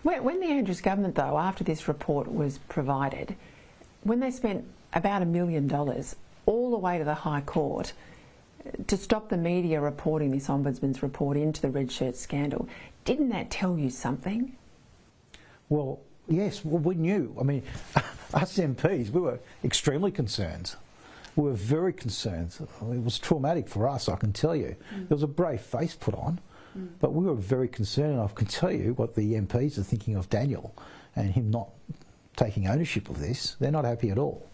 When the Andrews government, though, after this report was provided, when they spent about $1 million all the way to the High Court to stop the media reporting this Ombudsman's report into the red shirt scandal, didn't that tell you something? Well, yes, well, we knew. I mean, us MPs, we were extremely concerned. We were very concerned. It was traumatic for us, I can tell you. There was a brave face put on, but we were very concerned, and I can tell you what the MPs are thinking of Daniel and him not taking ownership of this. They're not happy at all.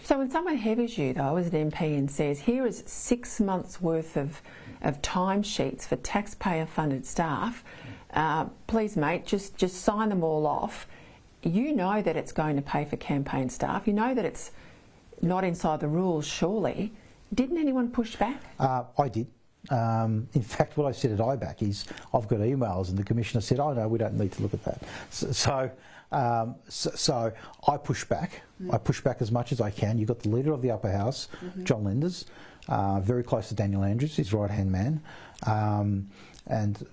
So when someone heavies you, though, as an MP and says, here is 6 months' worth of timesheets for taxpayer-funded staff, please, mate, just sign them all off. You know that it's going to pay for campaign staff. You know that it's not inside the rules, surely. Didn't anyone push back? I did. In fact, what I said at IBAC is, I've got emails, and the Commissioner said, oh no, we don't need to look at that. So I push back. I push back as much as I can. You've got the Leader of the Upper House, John Lenders, very close to Daniel Andrews, his right-hand man, and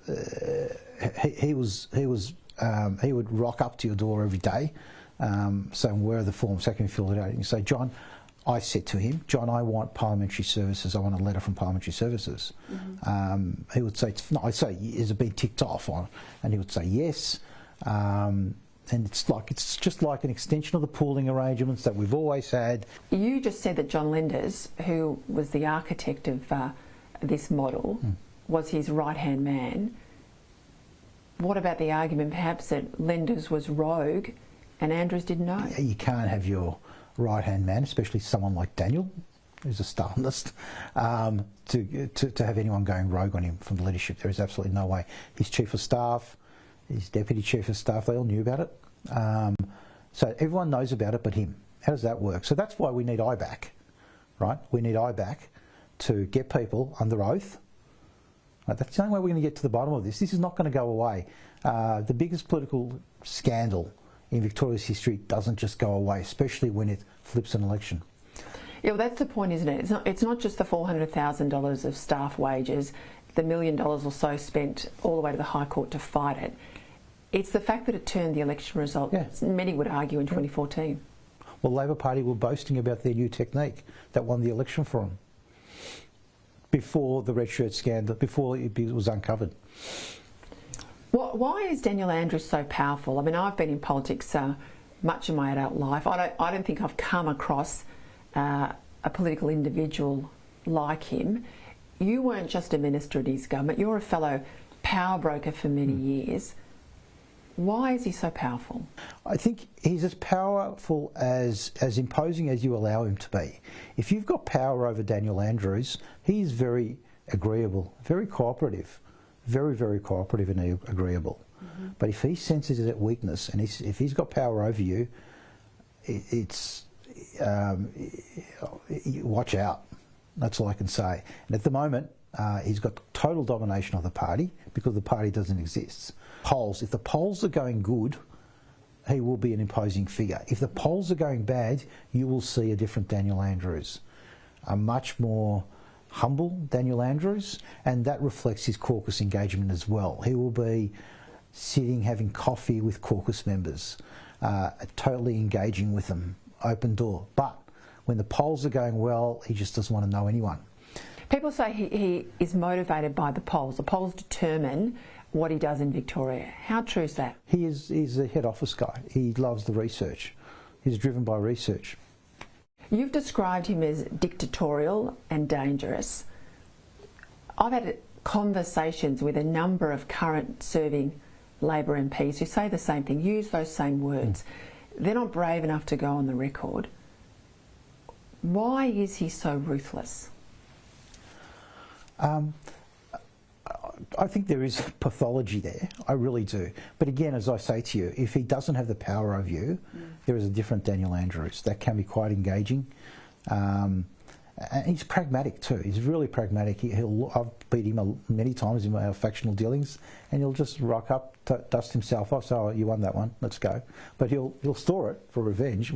he would rock up to your door every day, saying, where are the forms, how can we fill it out? And you say, John, I said to him, John, I want parliamentary services. I want a letter from parliamentary services. He would say, no, I'd say, is it been ticked off? And he would say, yes. And it's just like an extension of the pooling arrangements that we've always had. You just said that John Lenders, who was the architect of this model, was his right-hand man. What about the argument perhaps that Lenders was rogue and Andrews didn't know? You can't have your right-hand man, especially someone like Daniel, who's a Stalinist, to have anyone going rogue on him from the leadership. There is absolutely no way. His chief of staff, his deputy chief of staff, they all knew about it. So everyone knows about it but him. How does that work? So that's why we need IBAC, right? We need IBAC to get people under oath. Right? That's the only way we're going to get to the bottom of this. This is not going to go away. The biggest political scandal in Victoria's history doesn't just go away, especially when it flips an election. Yeah, well, that's the point, isn't it? It's not just the $400,000 of staff wages, the $1 million or so spent all the way to the High Court to fight it. It's the fact that it turned the election result, many would argue, in 2014. Well, the Labor Party were boasting about their new technique that won the election for them before the red shirt scandal, before it was uncovered. Why is Daniel Andrews so powerful? I mean, I've been in politics much of my adult life. I don't think I've come across a political individual like him. You weren't just a minister in his government, you're a fellow power broker for many years. Why is he so powerful? I think he's as powerful, as imposing as you allow him to be. If you've got power over Daniel Andrews, he's very agreeable, very cooperative, very, very cooperative and agreeable. But if he senses that weakness, and if he's got power over you, watch out. That's all I can say. And at the moment, he's got total domination of the party because the party doesn't exist. Polls, if the polls are going good, he will be an imposing figure. If the polls are going bad, you will see a different Daniel Andrews, a much more humble Daniel Andrews, and that reflects his caucus engagement as well. He will be sitting, having coffee with caucus members, totally engaging with them, open door. But when the polls are going well, he just doesn't want to know anyone. People say he is motivated by the polls. The polls determine what he does in Victoria. How true is that? He's a head office guy. He loves the research. He's driven by research. You've described him as dictatorial and dangerous. I've had conversations with a number of current serving Labor MPs who say the same thing, use those same words. They're not brave enough to go on the record. Why is he so ruthless? I think there is pathology there, I really do. But again, as I say to you, if he doesn't have the power over you, there is a different Daniel Andrews. That can be quite engaging. And he's pragmatic too. He's really pragmatic. I've beat him many times in our factional dealings, and he'll just rock up, dust himself off, say, oh, you won that one, let's go. But he'll store it for revenge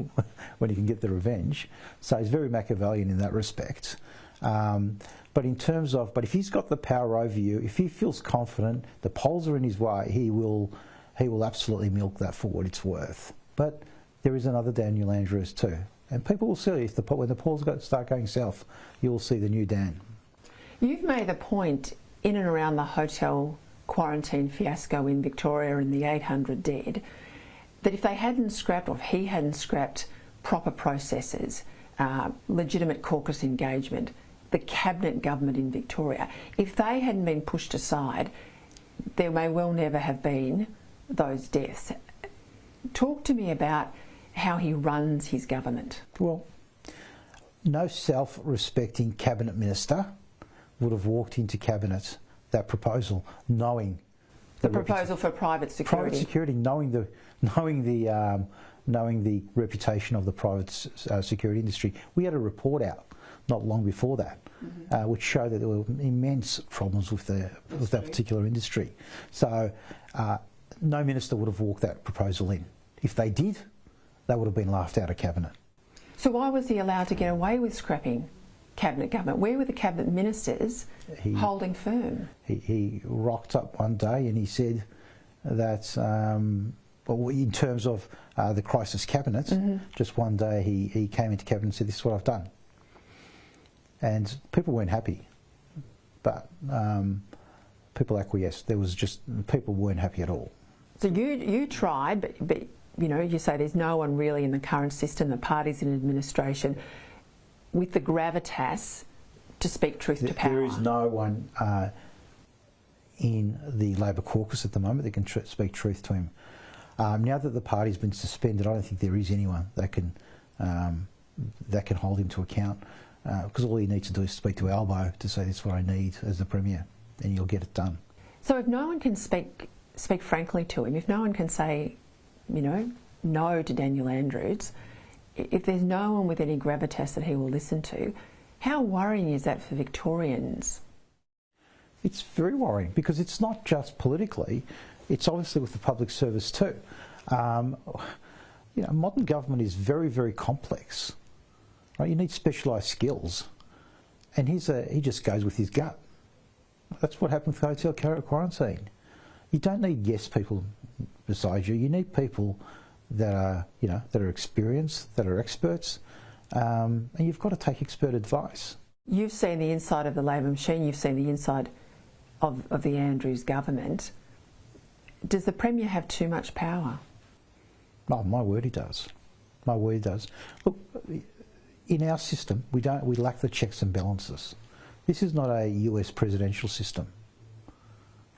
when he can get the revenge. So he's very Machiavellian in that respect. But in terms of, but if he's got the power over you, if he feels confident, the polls are in his way, he will he will absolutely milk that for what it's worth. But there is another Daniel Andrews too. And people will see, when the polls start going south, you will see the new Dan. You've made the point in and around the hotel quarantine fiasco in Victoria and the 800 dead, that if they hadn't scrapped, or if he hadn't scrapped proper processes, legitimate caucus engagement, the cabinet government in Victoria, if they hadn't been pushed aside, there may well never have been those deaths. Talk to me about how he runs his government. Well, no self-respecting cabinet minister would have walked into cabinet that proposal knowing the proposal for private security. Private security, knowing the reputation of the private security industry. We had a report out not long before that, which showed that there were immense problems with that particular industry. So no minister would have walked that proposal in. If they did, they would have been laughed out of cabinet. So why was he allowed to get away with scrapping cabinet government? Where were the cabinet ministers holding firm? He rocked up one day and he said that, well, in terms of the crisis cabinet, just one day he came into cabinet and said, "This is what I've done." And people weren't happy, but people acquiesced. People weren't happy at all. So you tried, but you know, you say there's no one really in the current system, the parties in administration, with the gravitas to speak truth to power. There is no one in the Labor caucus at the moment that can speak truth to him. Now that the party's been suspended, I don't think there is anyone that can hold him to account, because all he needs to do is speak to Albo to say, "This is what I need as the Premier," and you'll get it done. So if no one can speak frankly to him, if no one can say, you know, no to Daniel Andrews, if there's no one with any gravitas that he will listen to, how worrying is that for Victorians? It's very worrying, because it's not just politically, it's obviously with the public service too. You know, modern government is very, very complex. Right? You need specialised skills, and he just goes with his gut. That's what happened with hotel quarantine. You don't need yes people beside you. You need people that are experienced, that are experts, and you've got to take expert advice. You've seen the inside of the Labor machine. You've seen the inside of the Andrews government. Does the Premier have too much power? Oh, my word, he does. My word, he does. Look, in our system, we lack the checks and balances. This is not a US presidential system,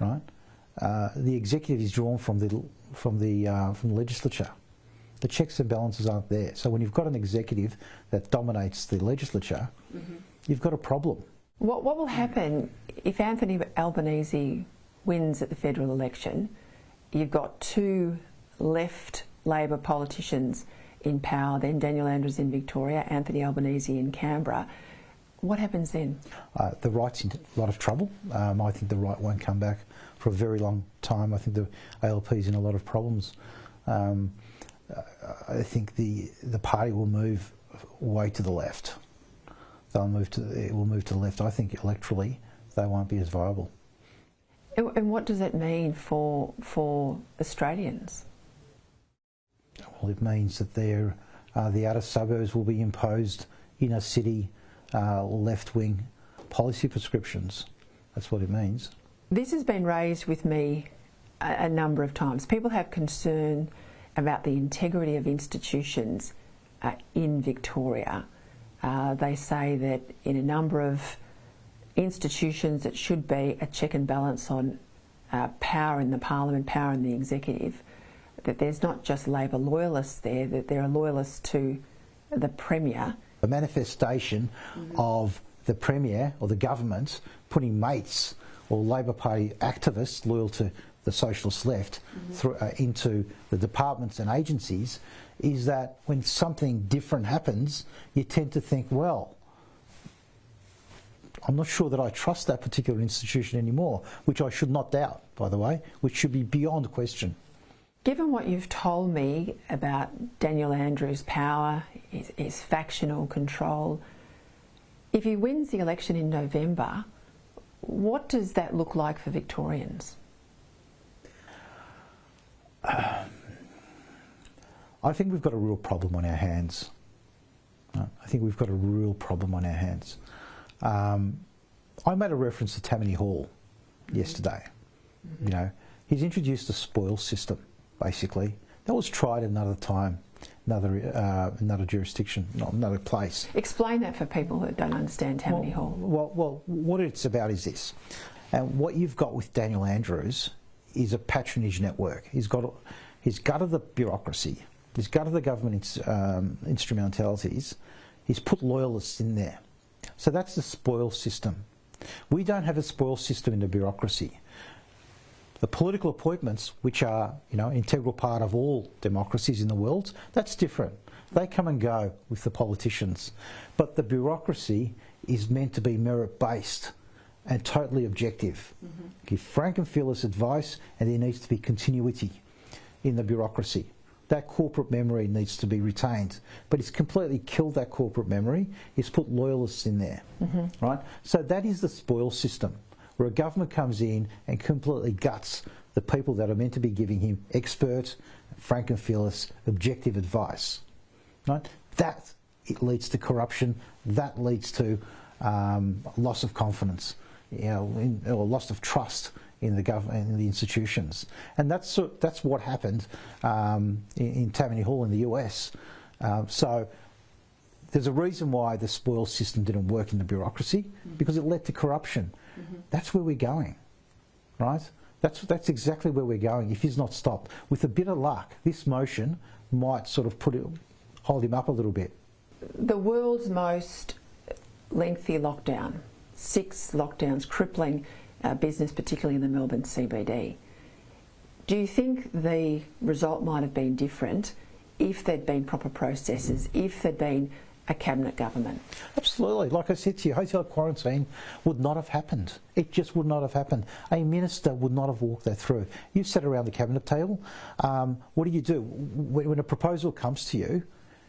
right? The executive is drawn from the legislature. The checks and balances aren't there. So when you've got an executive that dominates the legislature, you've got a problem. What will happen if Anthony Albanese wins at the federal election? You've got two left Labor politicians in power, then Daniel Andrews in Victoria, Anthony Albanese in Canberra. What happens then? The right's in a lot of trouble. I think the right won't come back for a very long time. I think the ALP's in a lot of problems. I think the party will move way to the left. It will move to the left. I think electorally they won't be as viable. And what does that mean for Australians? Well, it means that the outer suburbs will be imposed inner city left-wing policy prescriptions. That's what it means. This has been raised with me a number of times. People have concern about the integrity of institutions in Victoria. They say that in a number of institutions it should be a check and balance on power in the Parliament, power in the executive, that there's not just Labor loyalists there, that there are loyalists to the Premier. The manifestation of the Premier or the government putting mates or Labor Party activists loyal to the socialist left into the departments and agencies is that when something different happens, you tend to think, well, I'm not sure that I trust that particular institution anymore, which I should not doubt, by the way, which should be beyond question. Given what you've told me about Daniel Andrews' power, his factional control, if he wins the election in November, what does that look like for Victorians? I think we've got a real problem on our hands. I think we've got a real problem on our hands. I made a reference to Tammany Hall yesterday. You know, he's introduced a spoils system, basically. That was tried another time, another jurisdiction, not another place. Explain that for people that don't understand Tammany Hall. Well, what it's about is this. And what you've got with Daniel Andrews is a patronage network. He's gutted the bureaucracy. He's gutted the government instrumentalities. He's put loyalists in there. So that's the spoils system. We don't have a spoils system in the bureaucracy. The political appointments, which are, you know, an integral part of all democracies in the world, that's different. They come and go with the politicians. But the bureaucracy is meant to be merit-based and totally objective. Give frank and fearless advice, and there needs to be continuity in the bureaucracy. That corporate memory needs to be retained. But it's completely killed that corporate memory. It's put loyalists in there, right? So that is the spoils system, where a government comes in and completely guts the people that are meant to be giving him expert, frank and fearless, objective advice, right? That, it leads to corruption. That leads to loss of confidence, you know, or loss of trust in the government, in the institutions, and that's what happened in Tammany Hall in the US. So there's a reason why the spoils system didn't work in the bureaucracy, because it led to corruption. That's where we're going, right? That's exactly where we're going if he's not stopped. With a bit of luck, this motion might sort of hold him up a little bit. The world's most lengthy lockdown, 6 lockdowns, crippling business, particularly in the Melbourne CBD. Do you think the result might have been different if there'd been proper processes, if there'd been a cabinet government? Absolutely. Like I said to you, hotel quarantine would not have happened. It just would not have happened. A minister would not have walked that through. You sat around the cabinet table. What do? When a proposal comes to you,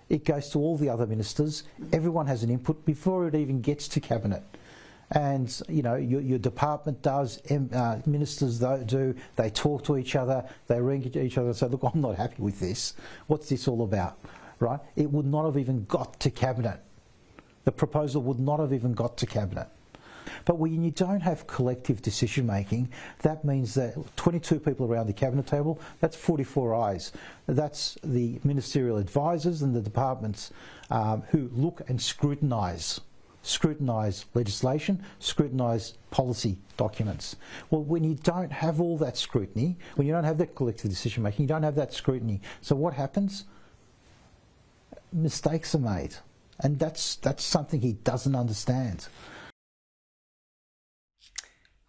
it goes to all the other ministers. Everyone has an input before it even gets to cabinet. And, you know, your department does, ministers do, they talk to each other, they ring to each other and say, look, I'm not happy with this. What's this all about? Right? It would not have even got to cabinet. The proposal would not have even got to cabinet. But when you don't have collective decision making, that means that 22 people around the cabinet table, that's 44 eyes. That's the ministerial advisors and the departments who look and scrutinise legislation, scrutinise policy documents. Well, when you don't have all that scrutiny, when you don't have that collective decision making, you don't have that scrutiny. So what happens? Mistakes are made, and that's something he doesn't understand.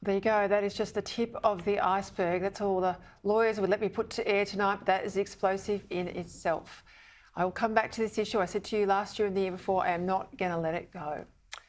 There you go. That is just the tip of the iceberg. That's all the lawyers would let me put to air tonight, but that is explosive in itself. I will come back to this issue. I said to you last year and the year before, I am not going to let it go.